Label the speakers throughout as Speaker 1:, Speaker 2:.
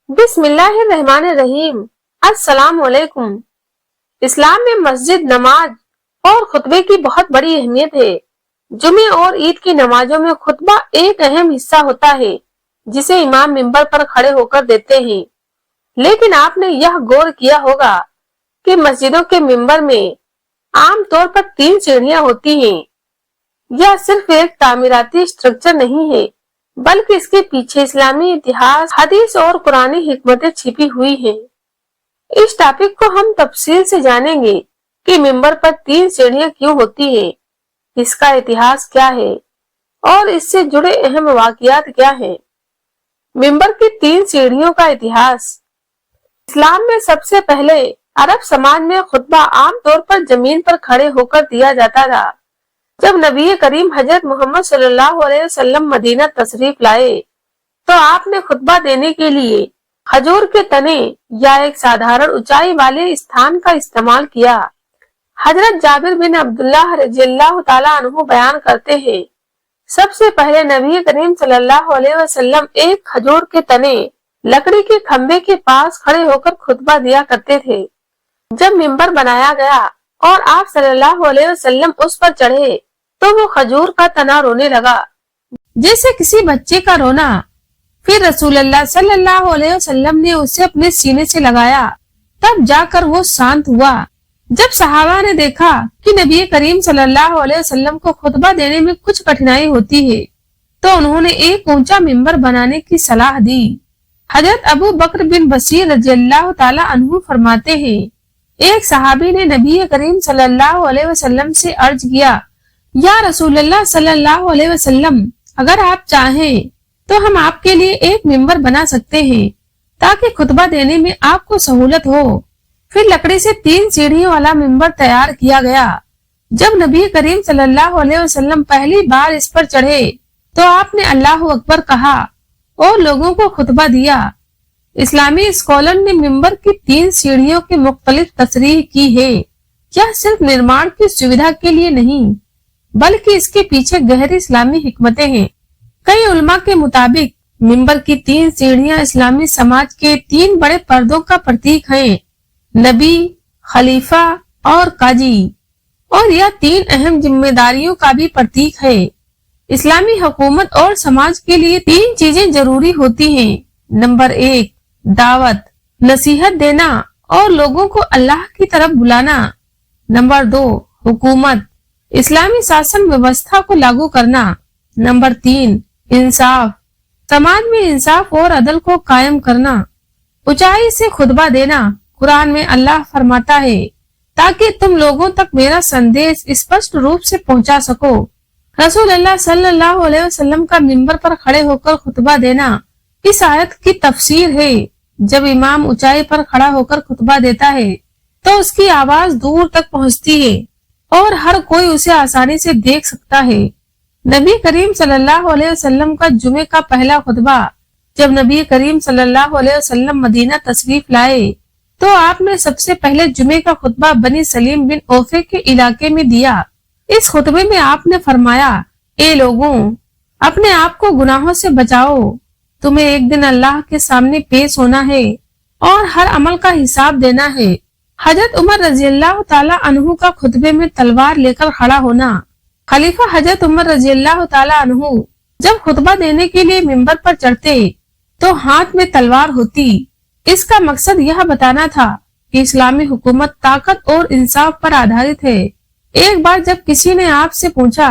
Speaker 1: बिस्मिल्लाहिर्रहमानिर्रहीम। अस्सलाम वालेकुम। इस्लाम में मस्जिद, नमाज और खुतबे की बहुत बड़ी अहमियत है। जुमे और ईद की नमाजों में खुतबा एक अहम हिस्सा होता है जिसे इमाम मिंबर पर खड़े होकर देते हैं। लेकिन आपने यह गौर किया होगा कि मस्जिदों के मिंबर में आम तौर पर 3 सीढ़ियां होती हैं। यह सिर्फ एक तामीराती स्ट्रक्चर नहीं है, बल्कि इसके पीछे इस्लामी इतिहास, हदीस और कुरानी हिकमतें छिपी हुई हैं। इस टॉपिक को हम तफसील से जानेंगे कि मिंबर पर 3 सीढ़ियां क्यों होती है, इसका इतिहास क्या है और इससे जुड़े अहम वाकयात क्या हैं। मिंबर की 3 सीढ़ियों का इतिहास। इस्लाम में सबसे पहले अरब समाज में खुतबा आम तौर पर जमीन पर खड़े होकर दिया जाता था। जब नबी करीम हजरत मोहम्मद सल्लल्लाहु अलैहि वसल्लम मदीना तशरीफ लाए तो आपने खुतबा देने के लिए खजूर के तने या एक साधारण ऊंचाई वाले स्थान का इस्तेमाल किया। हजरत जाबिर बिन अब्दुल्लाह रज़ियल्लाहु ताला अन्हु बयान करते हैं, सबसे पहले नबी करीम सल्लल्लाहु अलैहि वसल्लम एक खजूर के तने लकड़ी के खंबे के पास खड़े होकर खुतबा दिया करते थे। जब मिंबर बनाया गया और आप सल्लल्लाहु अलैहि वसल्लम उस पर चढ़े तो वो खजूर का तना रोने लगा, जैसे किसी बच्चे का रोना। फिर रसूलुल्लाह सल्लल्लाहु अलैहि वसल्लम ने उसे अपने सीने से लगाया, तब जाकर वो शांत हुआ। जब सहाबा ने देखा कि नबी करीम सल्लल्लाहु अलैहि वसल्लम को खुतबा देने में कुछ कठिनाई होती है, तो उन्होंने एक ऊंचा मिंबर बनाने की सलाह दी। हजरत अबू बकर बिन बशीर रज़ियल्लाहु ताला अन्हु फरमाते हैं, एक सहाबी ने नबी करीम सल्लल्लाहु अलैहि वसल्लम से अर्ज किया, या रसूलुल्लाह सल्लल्लाहु अलैहि वसल्लम, अगर आप चाहें तो हम आपके लिए एक मिंबर बना सकते हैं ताकि खुतबा देने में आपको सहूलत हो। फिर लकड़ी से 3 सीढ़ियों वाला मिंबर तैयार किया गया। जब नबी करीम सल्लल्लाहु अलैहि वसल्लम पहली बार इस पर चढ़े तो आपने अल्लाहु अकबर कहा और लोगों को खुतबा दिया। इस्लामी स्कॉलर ने मिंबर की 3 सीढ़ियों की मुख्तलिफ तशरीह की है। यह सिर्फ निर्माण की सुविधा के लिए नहीं, बल्कि इसके पीछे गहरी इस्लामी हिकमतें हैं। कई उलमा के मुताबिक मिंबर की 3 सीढ़ियां इस्लामी समाज के 3 बड़े पर्दों का प्रतीक हैं, नबी, खलीफा और काजी, और यह 3 अहम जिम्मेदारियों का भी प्रतीक है। इस्लामी हुकूमत और समाज के लिए 3 चीजें जरूरी होती हैं। नंबर 1, दावत, नसीहत देना और लोगों को अल्लाह की तरफ बुलाना। नंबर 2, हुकूमत, इस्लामी शासन व्यवस्था को लागू करना। नंबर 3, इंसाफ, समाज में इंसाफ और अदल को कायम करना। ऊंचाई से खुतबा देना। कुरान में अल्लाह फरमाता है, ताकि तुम लोगों तक मेरा संदेश स्पष्ट रूप से पहुंचा सको। रसूलुल्लाह सल्लल्लाहु अलैहि वसल्लम का मिंबर पर खड़े होकर खुतबा देना इस आयत की तफसीर है। जब इमाम ऊंचाई पर खड़ा होकर खुतबा देता है तो उसकी आवाज दूर तक पहुंचती है और हर कोई उसे आसानी से देख सकता है। नबी करीम सल्लल्लाहु अलैहि वसल्लम का जुमे का पहला खुतबा। जब नबी करीम सल्लल्लाहु अलैहि वसल्लम मदीना तशरीफ लाए तो आपने सबसे पहले जुमे का खुतबा बनी सलीम बिन औफे के इलाके में दिया। इस खुतबे में आपने फरमाया, ए लोगों, अपने आप को गुनाहों से बचाओ, तुम्हें एक दिन अल्लाह के सामने पेश होना है और हर अमल का हिसाब देना है। हजरत उमर रज़ियल्लाहु ताला अन्हु का खुतबे में तलवार लेकर खड़ा होना। खलीफा हजरत उमर रज़ियल्लाहु ताला अन्हु जब खुतबा देने के लिए मिंबर पर चढ़ते तो हाथ में तलवार होती। इसका मकसद यह बताना था कि इस्लामी हुकूमत ताकत और इंसाफ पर आधारित है। एक बार जब किसी ने आपसे पूछा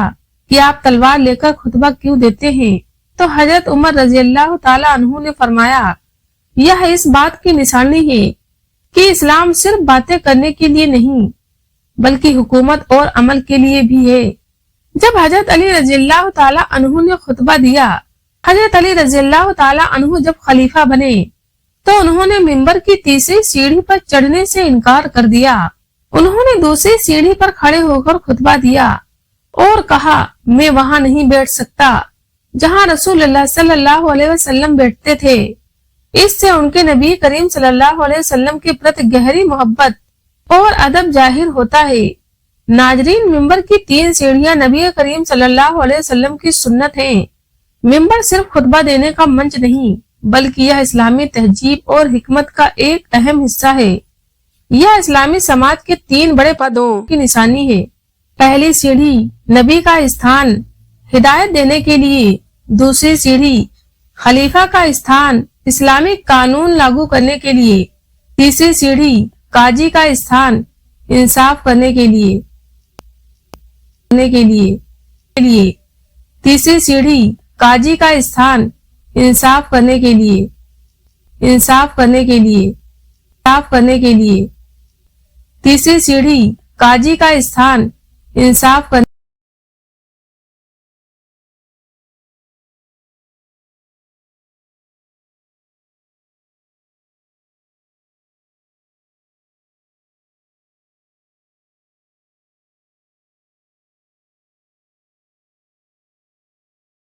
Speaker 1: कि आप तलवार लेकर खुतबा क्यों देते हैं, तो हजरत उमर रज़ियल्लाहु ताला अन्हु ने फरमाया, यह इस बात की निशानी है कि इस्लाम सिर्फ बातें करने के लिए नहीं, बल्कि हुकूमत और अमल के लिए भी है। जब हजरत अली रज़ियल्लाहु ताला अन्हु ने खुतबा दिया, हजरत अली रज़ियल्लाहु ताला अन्हु जब खलीफा बने तो उन्होंने मिंबर की 3री सीढ़ी पर चढ़ने से इनकार कर दिया। उन्होंने 2री सीढ़ी पर खड़े होकर खुतबा दिया और कहा, मैं वहां नहीं बैठ सकता जहां रसूलुल्लाह सल्लल्लाहु अलैहि वसल्लम बैठते थे। इससे उनके नबी करीम सल्लल्लाहु अलैहि वसल्लम के प्रति गहरी मोहब्बत और अदब जाहिर होता है। नाजरीन, मिंबर की 3 सीढ़ियां नबी करीम सल्लल्लाहु अलैहि वसल्लम की सुन्नत हैं। मिंबर सिर्फ खुतबा देने का मंच नहीं, بلکہ یہ اسلامی تہذیب اور حکمت کا ایک اہم حصہ ہے۔ یہ اسلامی سماج کے 3 بڑے پدوں کی نشانی ہے۔ پہلی سیڑھی نبی کا استھان ہدایت دینے کے لیے، دوسری سیڑھی خلیفہ کا استھان اسلامی قانون لاگو کرنے کے لیے، تیسری سیڑھی قاضی کا استھان انصاف کرنے کے لیے تیسری سیڑھی قاضی کا استھان انصاف کرنے کے لیے تیسری سیڑھی قاضی کا استھان انصاف کرنے